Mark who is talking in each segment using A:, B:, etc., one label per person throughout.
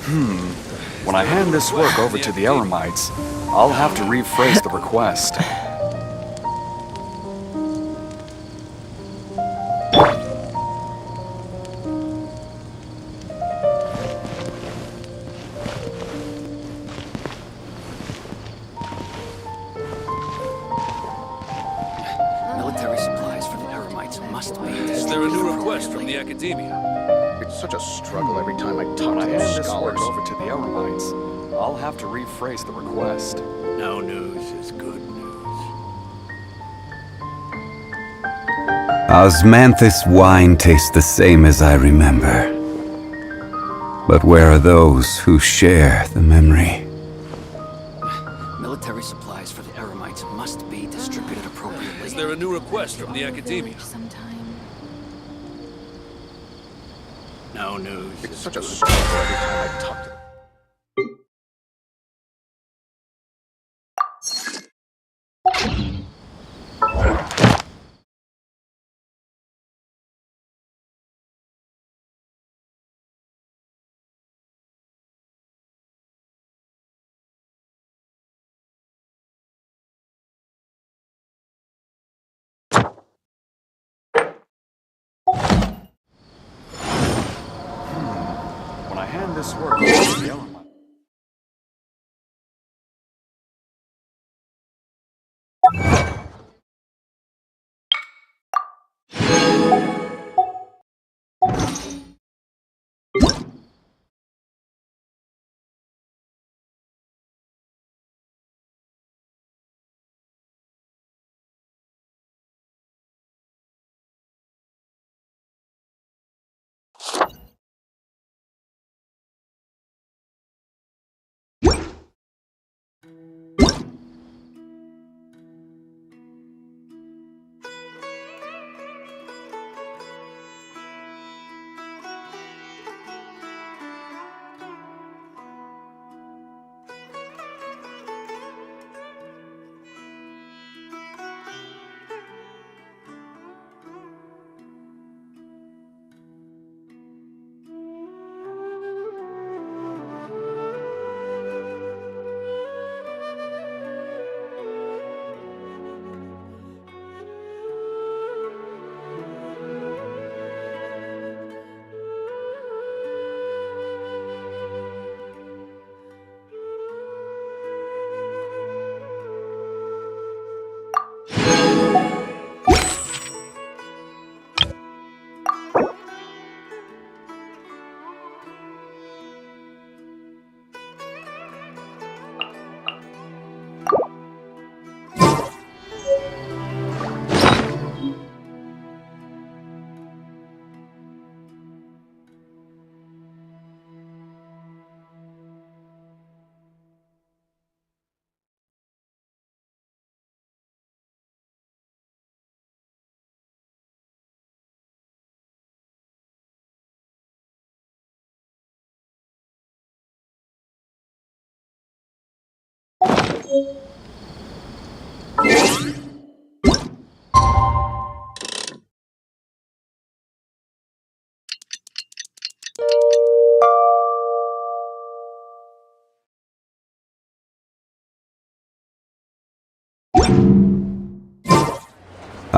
A: When I hand this work over to the Eremites, I'll have to rephrase the request.
B: Military supplies for the Eremites must be.
C: Is there a new request from the Academia?
D: It's such a struggle every time I talk
A: When
D: to
A: I hand
D: those
A: this work
D: scholars.
A: over to the Eremites, I'll have to rephrase the request.
C: No news is good news.
E: Osmanthus wine tastes the same as I remember. But where are those who share the memory?
B: Military supplies for the Eremites must be distributed appropriately.
C: Is there a new request from the Academia?
F: Sometime.
C: No news.
D: It's such a struggle every time I talk to them.
A: When I hand this work over to the Eremites...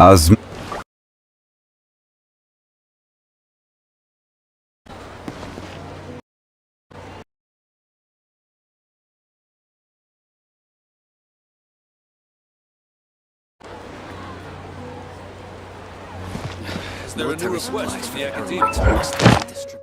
E: Osm...
C: Is there a new
B: Military
C: request
B: supplies
C: from
B: for
C: the
B: the
C: Academia?
B: Eremites must be distributed.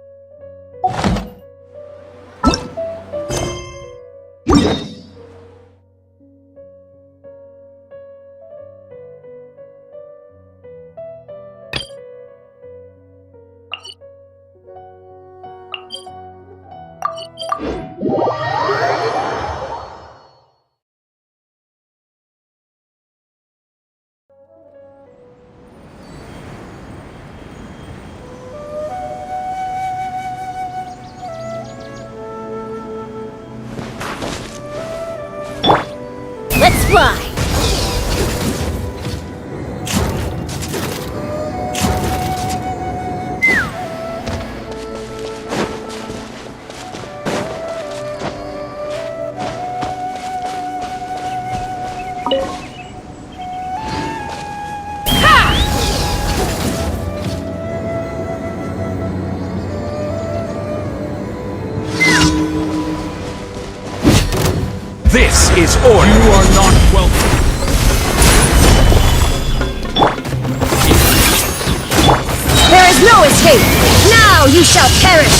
F: Let's fly!
G: This is order. You are not welcome.
F: There is no escape! Now you shall perish!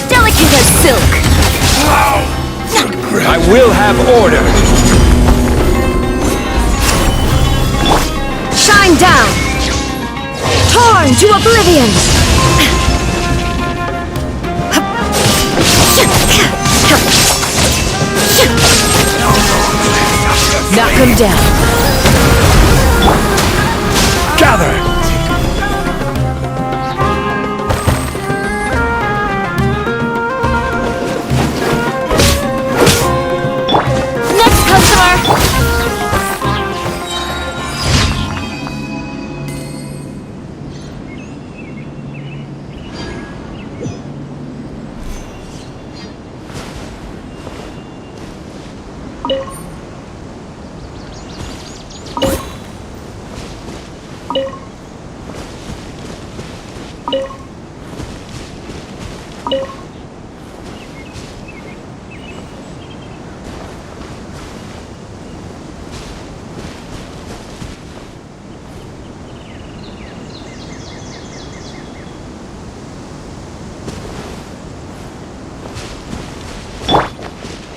F: Delicate as silk!
G: I will have order.
F: Shine down! Torn to oblivion! Knock him down!
G: Gather!
F: Next customer!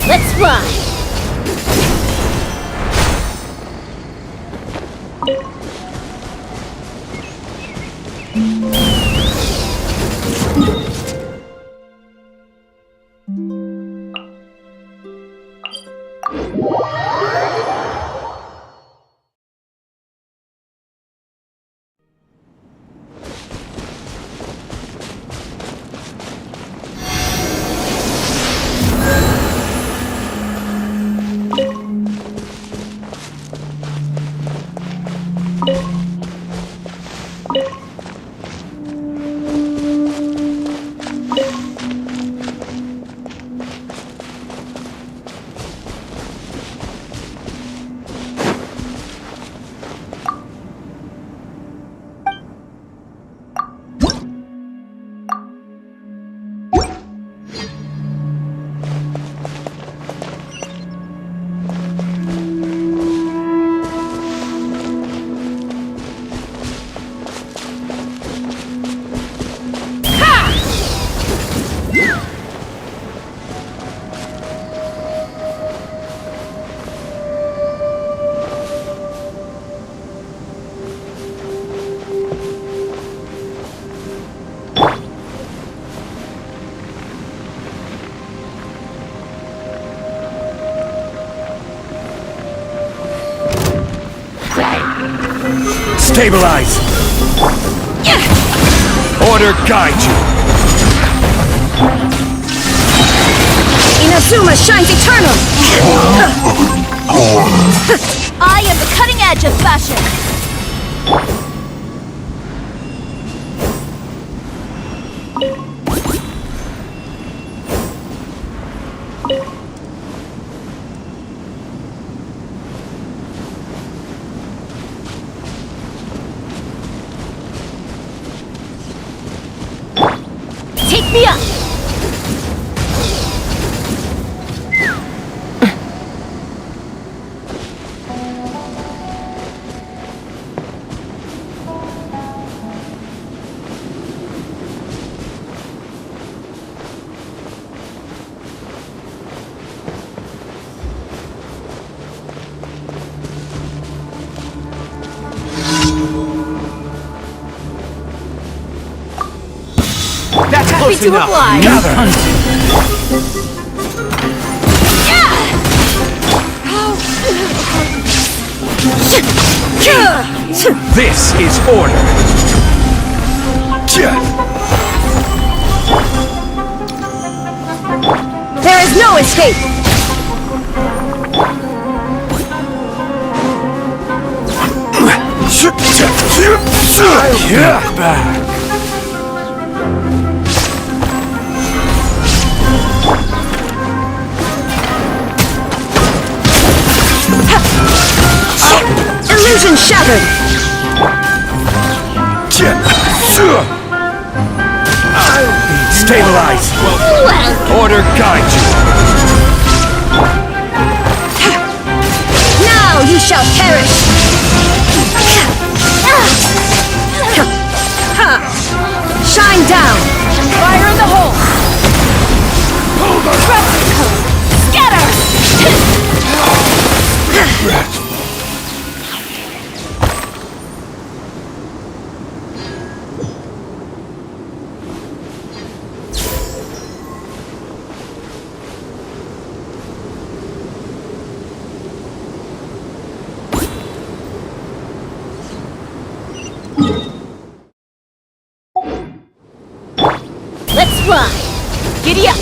F: Let's ride!
G: Stabilize! Order guide you!
F: Inazuma shines eternal! I am the cutting edge of fashion! Take me up!
G: That's
F: Happy
G: close
F: to
G: enough!
F: oblige.
G: Gather! This is order!
F: There is no escape!
G: Get back!
F: Illusion shattered!
G: Stabilize! Order guide you!
F: Now you shall perish! Shine down! Fire in the hole! Scatter! Let's fly! Giddy up!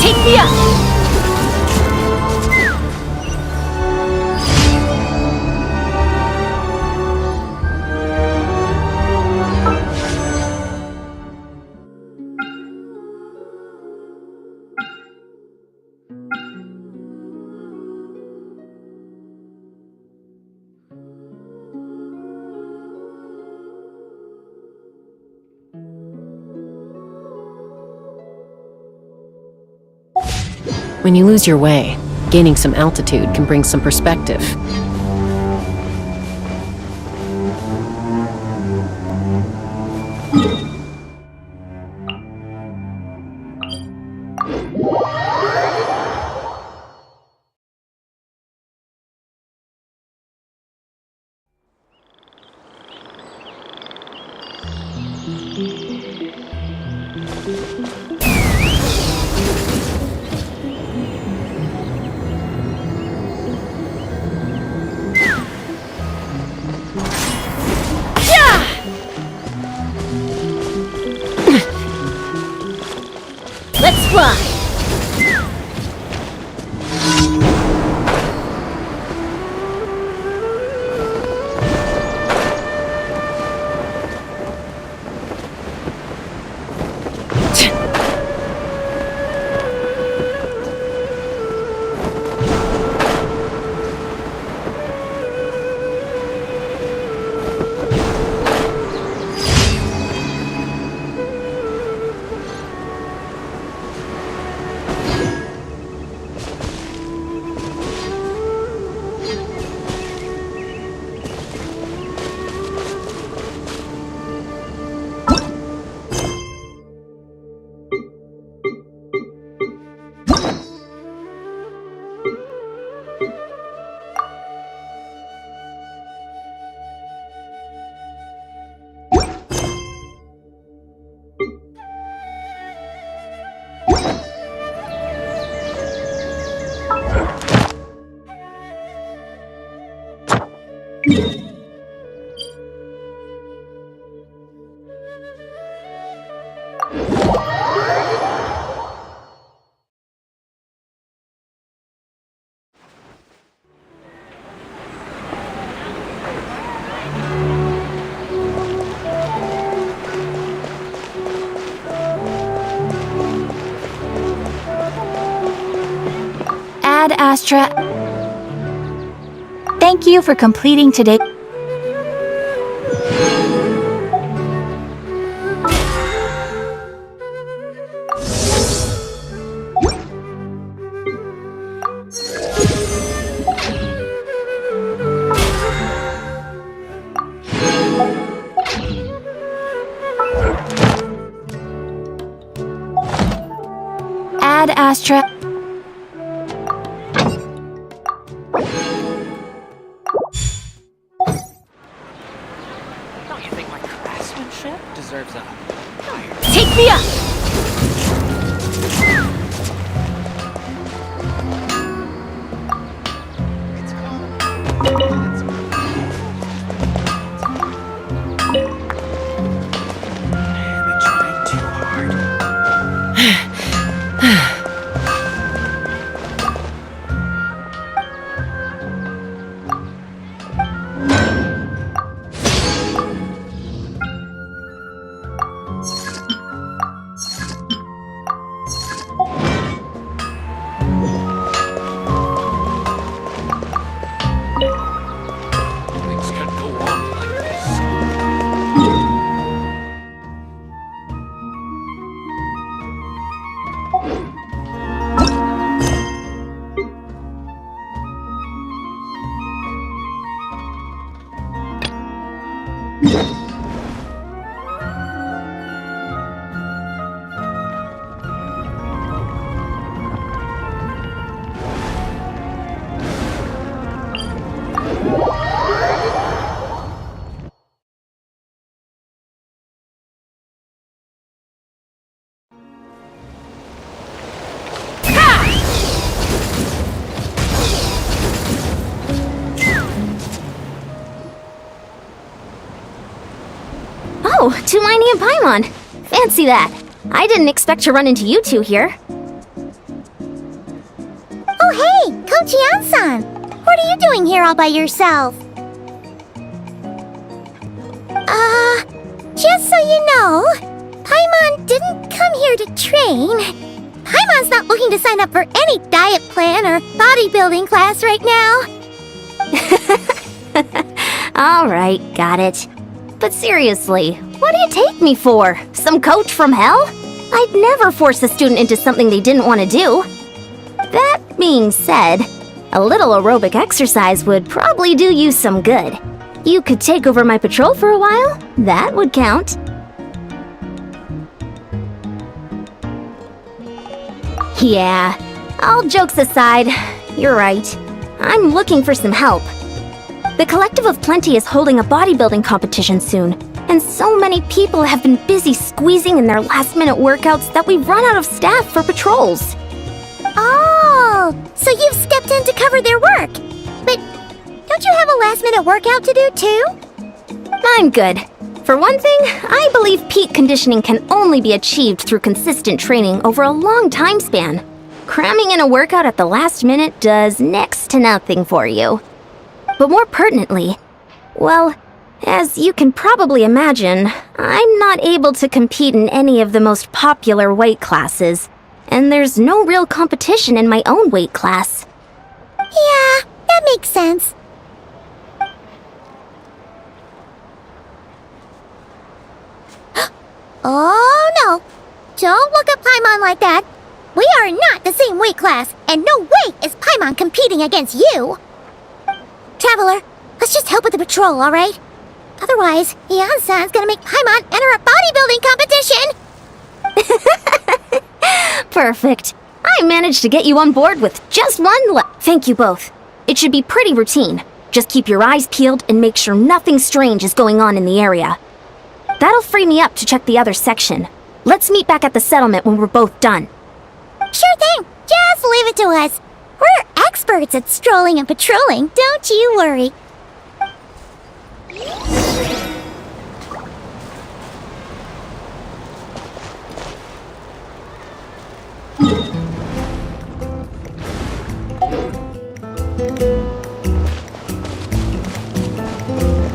F: Take me up!
H: When you lose your way, gaining some altitude can bring some perspective.
F: Let's fly!
I: Ad Astra. Thank you for completing today.
F: fast travel.
B: Don't you think my craftsmanship deserves a higher?
F: Take me up!
B: Man, they're trying too hard. Things can't go on like this.
F: Oh, Tumini and Paimon. Fancy that. I didn't expect to run into you two here.
I: Oh hey, Coach Yan-san! What are you doing here all by yourself? Just so you know, Paimon didn't come here to train. Paimon's not looking to sign up for any diet plan or bodybuilding class right now.
F: Alright, got it. But seriously, what do you take me for? Some coach from hell? I'd never force a student into something they didn't want to do. That being said, a little aerobic exercise would probably do you some good. You could take over my patrol for a while. That would count. Yeah, all jokes aside, you're right. I'm looking for some help. The Collective of Plenty is holding a bodybuilding competition soon, and so many people have been busy squeezing in their last-minute workouts that we've run out of staff for patrols.
I: Oh, so you've stepped in to cover their work. But don't you have a last-minute workout to do too?
F: I'm good. For one thing, I believe peak conditioning can only be achieved through consistent training over a long time span. Cramming in a workout at the last minute does next to nothing for you. But more pertinently, well, as you can probably imagine, I'm not able to compete in any of the most popular weight classes, and there's no real competition in my own weight class.
I: Yeah, that makes sense. Oh no! Don't look at Paimon like that! We are not the same weight class, and no way is Paimon competing against you! Traveler, let's just help with the patrol, alright? Otherwise, Yan-san's gonna make Paimon enter a bodybuilding competition!
F: Perfect. I managed to get you on board with just one Thank you both. It should be pretty routine. Just keep your eyes peeled and make sure nothing strange is going on in the area. That'll free me up to check the other section. Let's meet back at the settlement when we're both done.
I: Sure thing! Just leave it to us! We're experts at strolling and patrolling, don't you worry.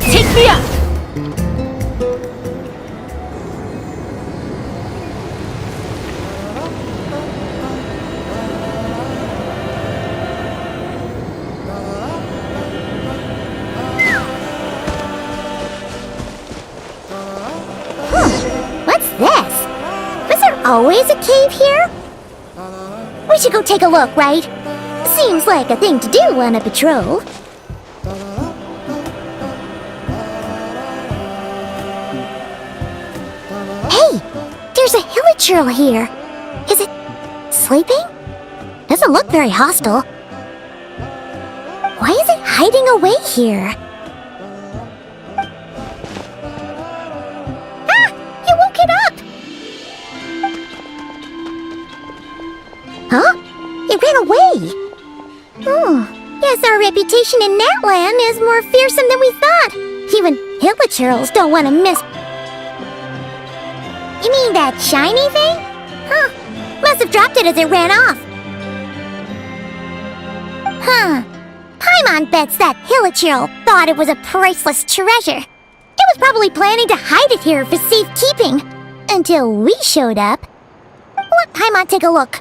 F: Take me up!
I: What's this? Was there always a cave here? We should go take a look, right? Seems like a thing to do on a patrol. Hey! There's a hillaturl here. Is it sleeping? doesn't look very hostile. Why is it hiding away here? Ah! You woke it up! Huh? It ran away! Oh, yes, our reputation in Natland is more fearsome than we thought. Even hilichurls don't want to miss... You mean that shiny thing? Huh. Must have dropped it as it ran off. Huh. Paimon bets that hilichurl thought it was a priceless treasure. It was probably planning to hide it here for safekeeping. Until we showed up. Let Paimon take a look.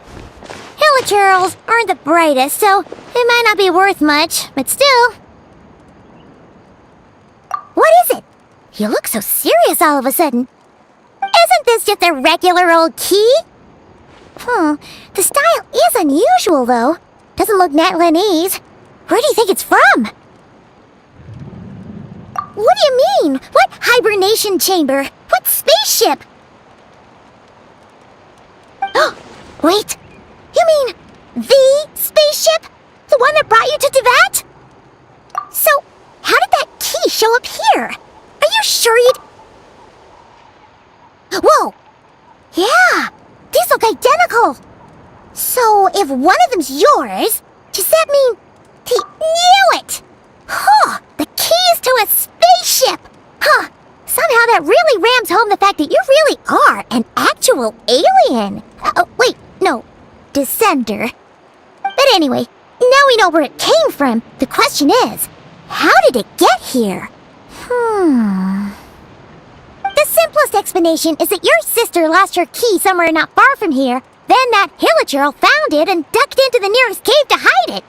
I: Hilichurls aren't the brightest, so it might not be worth much, but still. What is it? You look so serious all of a sudden. Isn't this just a regular old key? The style is unusual, though. Doesn't look Natlanese. Where do you think it's from? What do you mean? What hibernation chamber? What spaceship? Oh, wait. You mean the spaceship? The one that brought you to Teyvat? So, how did that key show up here? Are you sure you'd... Whoa! Yeah! These look identical! So, if one of them's yours, does that mean... They knew it! Huh! The keys to a spaceship! Huh! Somehow that really rams home the fact that you really are an actual alien! Wait, no. Descender. But anyway, now we know where it came from. The question is, how did it get here? The simplest explanation is that your sister lost her key somewhere not far from here. Then that hilichurl found it and ducked into the nearest cave to hide it.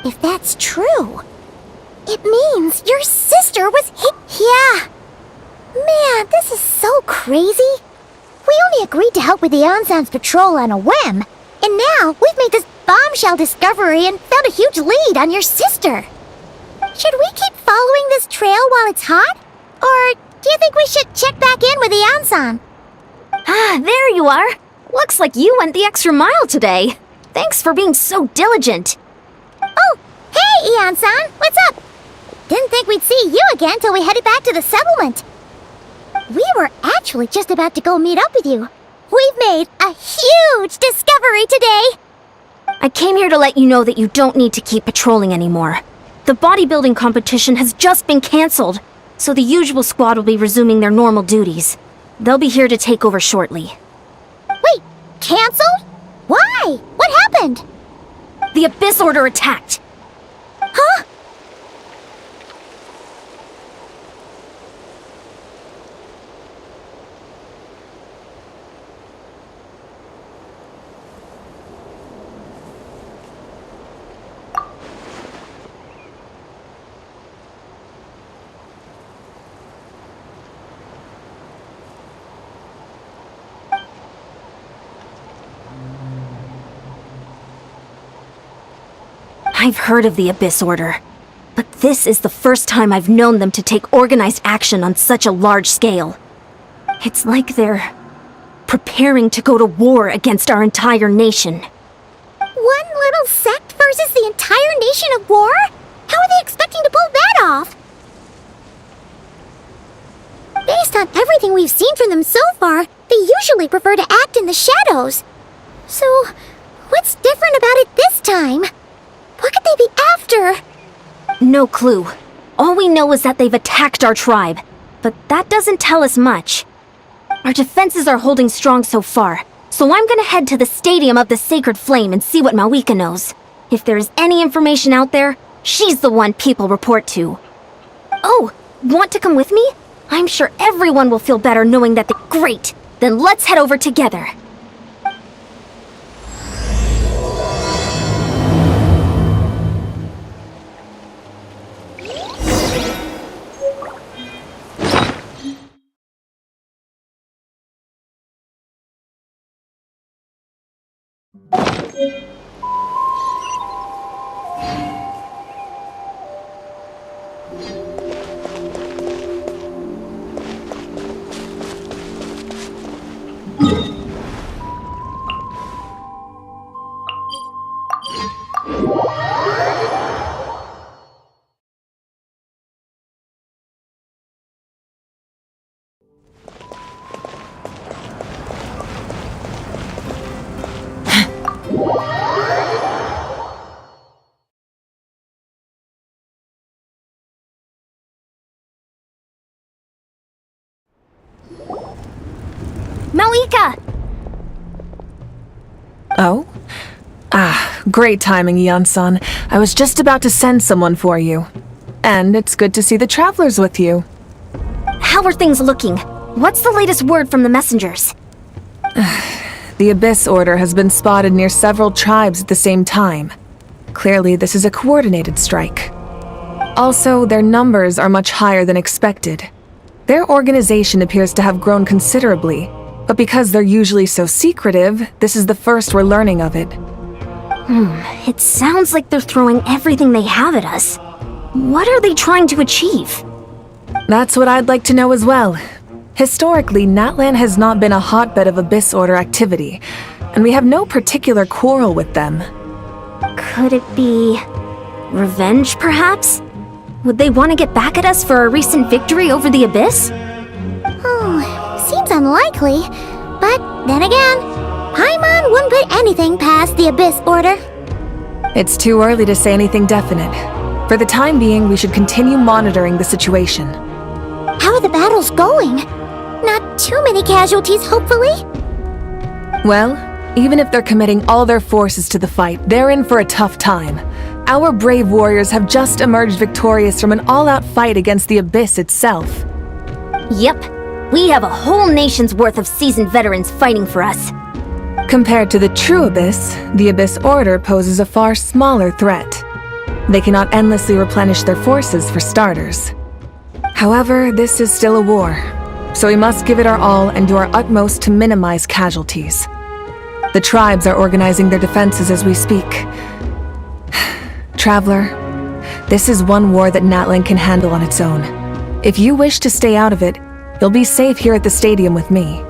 I: If that's true, it means your sister was Yeah. Man, this is so crazy. We only agreed to help with the Ansan's patrol on a whim. And now we've made this bombshell discovery and found a huge lead on your sister. Should we keep following this trail while it's hot? Or do you think we should check back in with the Ansan?
F: Ah, there you are. Looks like you went the extra mile today. Thanks for being so diligent.
I: Oh, hey, Ian-san, what's up? Didn't think we'd see you again till we headed back to the settlement. We were actually just about to go meet up with you. We've made a huge discovery today.
F: I came here to let you know that you don't need to keep patrolling anymore. The bodybuilding competition has just been canceled, so the usual squad will be resuming their normal duties. They'll be here to take over shortly.
I: Wait, canceled? Why? What happened?
F: The Abyss Order attacked.
I: Huh?
F: I've heard of the Abyss Order, but this is the first time I've known them to take organized action on such a large scale. It's like they're preparing to go to war against our entire nation.
I: One little sect versus the entire nation at war? How are they expecting to pull that off? Based on everything we've seen from them so far, they usually prefer to act in the shadows. So, what's different about it this time? What could they be after?
F: No clue. All we know is that they've attacked our tribe, but that doesn't tell us much. Our defenses are holding strong so far, so I'm gonna head to the Stadium of the Sacred Flame and see what Mawika knows. If there's any information out there, she's the one people report to. Oh, want to come with me? I'm sure everyone will feel better knowing that Great! Then let's head over together. Malika!
J: Oh? Great timing, Yeon-san. I was just about to send someone for you. And it's good to see the travelers with you.
F: How are things looking? What's the latest word from the messengers?
J: The Abyss Order has been spotted near several tribes at the same time. Clearly, this is a coordinated strike. Also, their numbers are much higher than expected. Their organization appears to have grown considerably, but because they're usually so secretive, this is the first we're learning of it.
F: It sounds like they're throwing everything they have at us. What are they trying to achieve?
J: That's what I'd like to know as well. Historically, Natlan has not been a hotbed of Abyss Order activity, and we have no particular quarrel with them.
F: Could it be revenge, perhaps? Would they want to get back at us for our recent victory over the Abyss?
I: Seems unlikely. But then again, Paimon wouldn't put anything past the Abyss Order.
J: It's too early to say anything definite. For the time being, we should continue monitoring the situation.
I: How are the battles going? Not too many casualties, hopefully?
J: Well, even if they're committing all their forces to the fight, they're in for a tough time. Our brave warriors have just emerged victorious from an all-out fight against the Abyss itself.
F: Yep, we have a whole nation's worth of seasoned veterans fighting for us.
J: Compared to the true Abyss, the Abyss Order poses a far smaller threat. They cannot endlessly replenish their forces for starters. However, this is still a war, so we must give it our all and do our utmost to minimize casualties. The tribes are organizing their defenses as we speak. Traveler, this is one war that Natlan can handle on its own. If you wish to stay out of it, you'll be safe here at the stadium with me.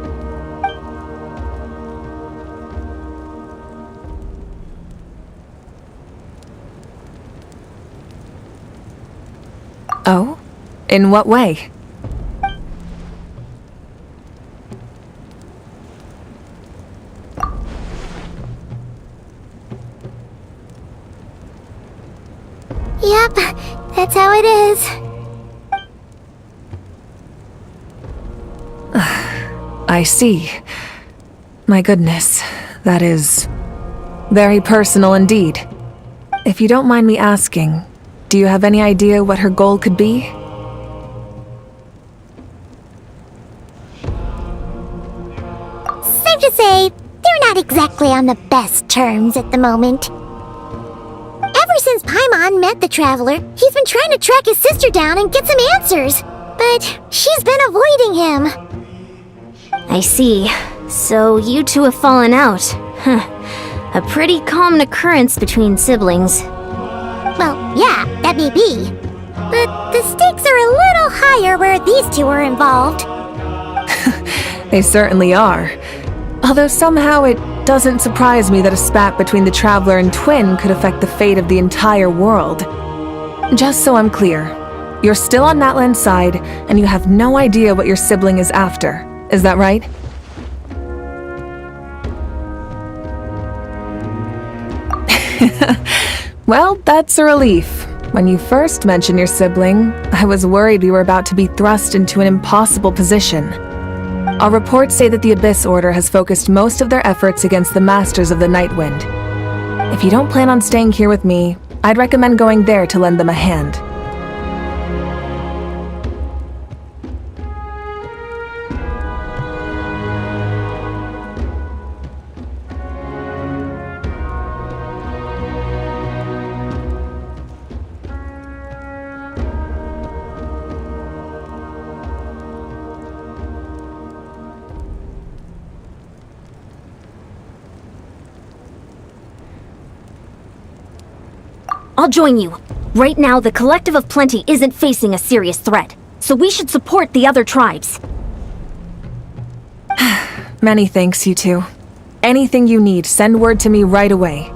J: Oh? In what way?
I: Yep, that's how it is.
J: I see. My goodness, that is very personal indeed. If you don't mind me asking, do you have any idea what her goal could be?
I: Safe to say, they're not exactly on the best terms at the moment. Ever since Paimon met the Traveler, he's been trying to track his sister down and get some answers. But she's been avoiding him.
F: I see. So you two have fallen out. A pretty common occurrence between siblings.
I: Well, yeah, that may be. But the stakes are a little higher where these two are involved.
J: They certainly are. Although somehow it doesn't surprise me that a spat between the Traveler and Twin could affect the fate of the entire world. Just so I'm clear, you're still on Natlan's side, and you have no idea what your sibling is after. Is that right? Well, that's a relief. When you first mentioned your sibling, I was worried we were about to be thrust into an impossible position. Our reports say that the Abyss Order has focused most of their efforts against the Masters of the Nightwind. If you don't plan on staying here with me, I'd recommend going there to lend them a hand.
F: I'll join you. Right now, the Collective of Plenty isn't facing a serious threat, so we should support the other tribes.
J: Many thanks, you two. Anything you need, send word to me right away.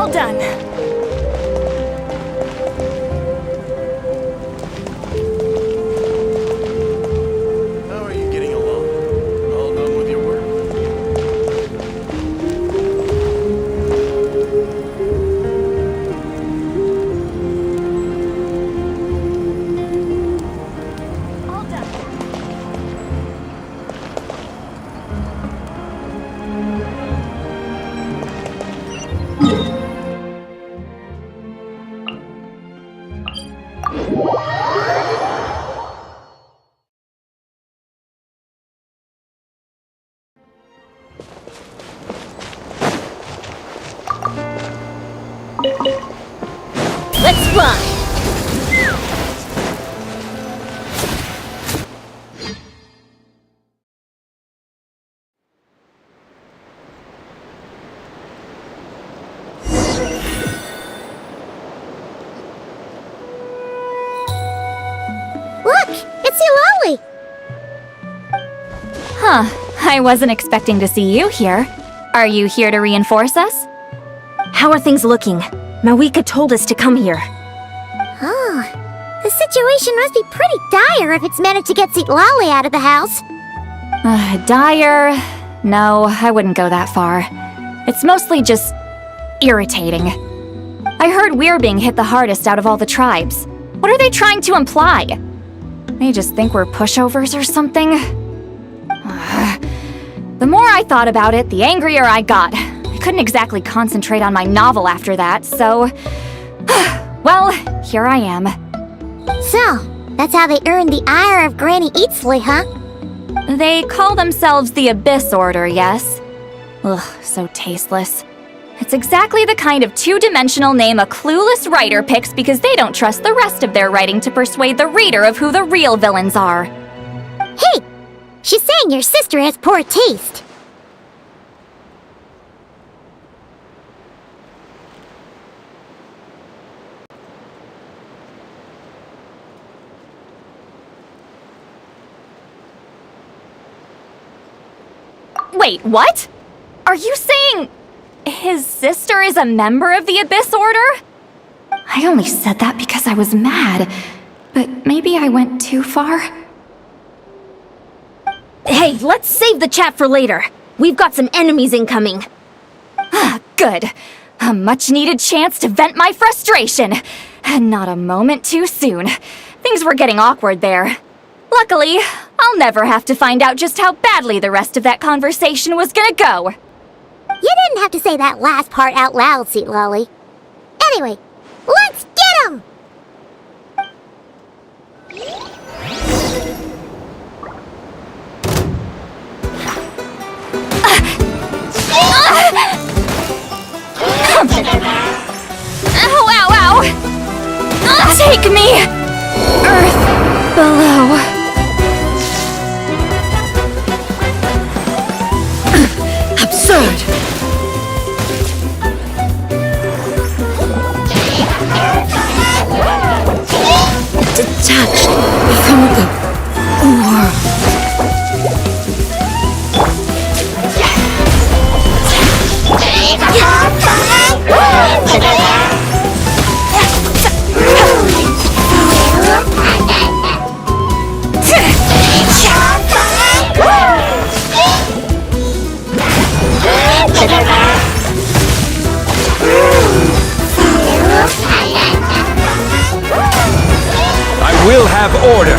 F: All done.
C: How are you getting along? All done with your work?
F: All done.
I: Let's fly! Look! It's Eulalie!
F: Huh. I wasn't expecting to see you here. Are you here to reinforce us? How are things looking? Mawika told us to come here.
I: Oh, the situation must be pretty dire if it's managed to get Eulalie out of the house.
F: Dire? No, I wouldn't go that far. It's mostly just irritating. I heard we're being hit the hardest out of all the tribes. What are they trying to imply? They just think we're pushovers or something? The more I thought about it, the angrier I got. I couldn't exactly concentrate on my novel after that, so... well, here I am.
I: So, that's how they earned the ire of Granny Eatsley, huh?
F: They call themselves the Abyss Order, yes? Ugh, so tasteless. It's exactly the kind of two-dimensional name a clueless writer picks because they don't trust the rest of their writing to persuade the reader of who the real villains are.
I: Hey! She's saying your sister has poor taste.
F: Wait, what? Are you saying his sister is a member of the Abyss Order? I only said that because I was mad, but maybe I went too far. Hey, let's save the chat for later. We've got some enemies incoming. Good. A much-needed chance to vent my frustration. And not a moment too soon. Things were getting awkward there. Luckily, I'll never have to find out just how badly the rest of that conversation was gonna go.
I: You didn't have to say that last part out loud, Eulalie. Anyway, let's get 'em!
F: Ow, ow, ow! Take me! Earth below. Absurd! Detached from the world.
G: I will have order.